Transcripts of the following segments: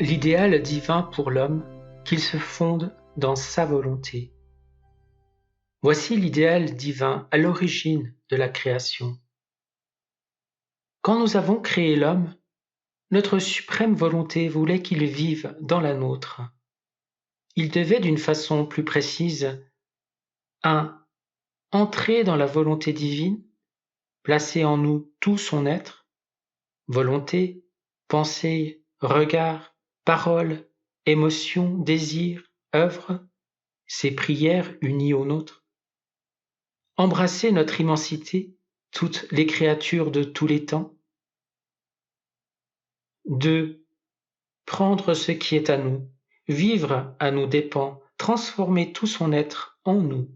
L'idéal divin pour l'homme, qu'il se fonde dans sa volonté. Voici l'idéal divin à l'origine de la création. Quand nous avons créé l'homme, notre suprême volonté voulait qu'il vive dans la nôtre. Il devait d'une façon plus précise 1. Entrer dans la volonté divine, placer en nous tout son être, volonté, pensée, regard, parole, émotion, désir, œuvre, ses prières unies aux nôtres. Embrasser notre immensité, toutes les créatures de tous les temps. 2. Prendre ce qui est à nous, vivre à nos dépens, transformer tout son être en nous.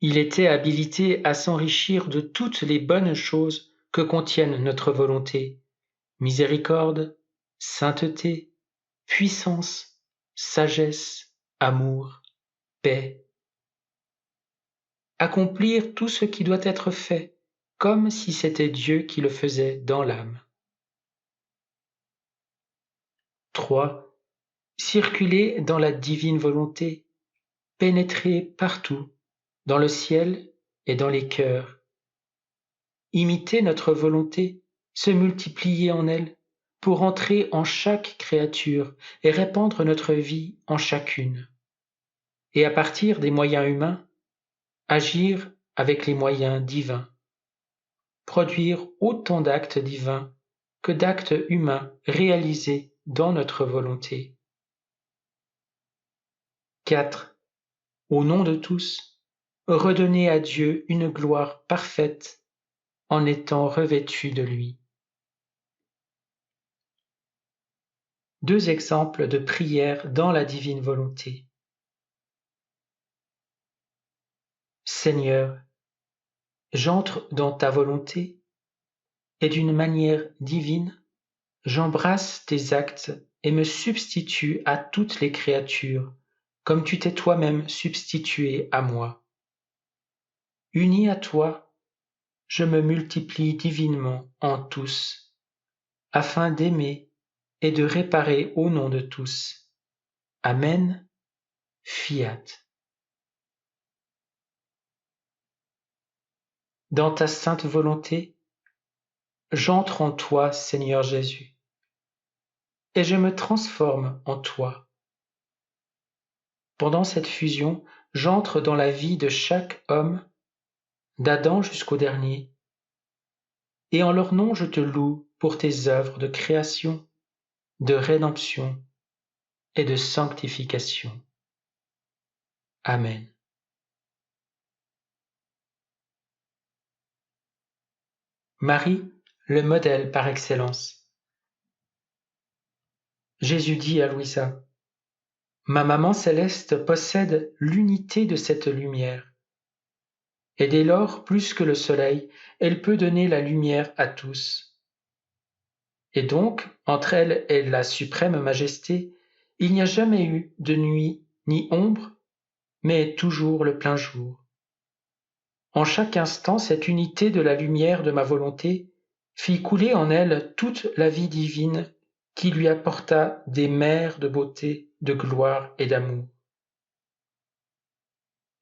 Il était habilité à s'enrichir de toutes les bonnes choses que contiennent notre volonté, miséricorde, sainteté, puissance, sagesse, amour, paix. Accomplir tout ce qui doit être fait, comme si c'était Dieu qui le faisait dans l'âme. 3. Circuler dans la divine volonté, pénétrer partout, dans le ciel et dans les cœurs. Imiter notre volonté, se multiplier en elle, pour entrer en chaque créature et répandre notre vie en chacune. Et à partir des moyens humains, agir avec les moyens divins. Produire autant d'actes divins que d'actes humains réalisés dans notre volonté. 4. Au nom de tous, redonner à Dieu une gloire parfaite en étant revêtu de lui. 2 exemples de prière dans la divine volonté. Seigneur, j'entre dans ta volonté et d'une manière divine, j'embrasse tes actes et me substitue à toutes les créatures, comme tu t'es toi-même substitué à moi. Uni à toi, je me multiplie divinement en tous, afin d'aimer et de réparer au nom de tous. Amen. Fiat. Dans ta sainte volonté, j'entre en toi, Seigneur Jésus, et je me transforme en toi. Pendant cette fusion, j'entre dans la vie de chaque homme, d'Adam jusqu'au dernier, et en leur nom je te loue pour tes œuvres de création, de rédemption et de sanctification. Amen. Marie, le modèle par excellence. Jésus dit à Louisa, « Ma maman céleste possède l'unité de cette lumière, et dès lors, plus que le soleil, elle peut donner la lumière à tous. Et donc, entre elle et la suprême majesté, il n'y a jamais eu de nuit ni ombre, mais toujours le plein jour. En chaque instant, cette unité de la lumière de ma volonté fit couler en elle toute la vie divine qui lui apporta des mers de beauté, de gloire et d'amour.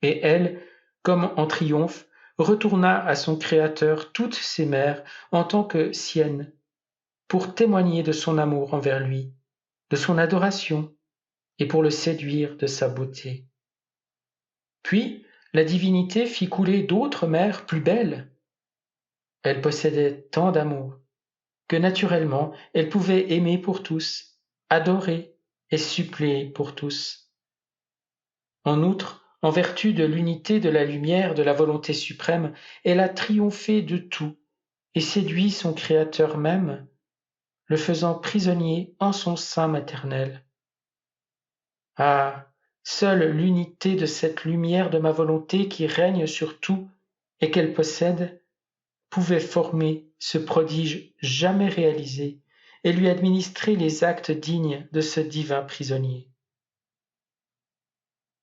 Et elle, comme en triomphe, retourna à son Créateur toutes ses mers en tant que siennes, pour témoigner de son amour envers lui, de son adoration, et pour le séduire de sa beauté. Puis, la divinité fit couler d'autres mers plus belles. Elle possédait tant d'amour que naturellement elle pouvait aimer pour tous, adorer et suppléer pour tous. En outre, en vertu de l'unité de la lumière de la volonté suprême, elle a triomphé de tout et séduit son Créateur même, le faisant prisonnier en son sein maternel. Ah, seule l'unité de cette lumière de ma volonté qui règne sur tout et qu'elle possède pouvait former ce prodige jamais réalisé et lui administrer les actes dignes de ce divin prisonnier.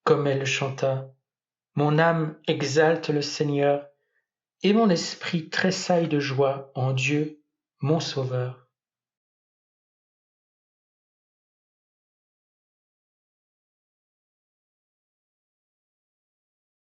Comme elle chanta, « Mon âme exalte le Seigneur, et mon esprit tressaille de joie en Dieu, mon Sauveur. »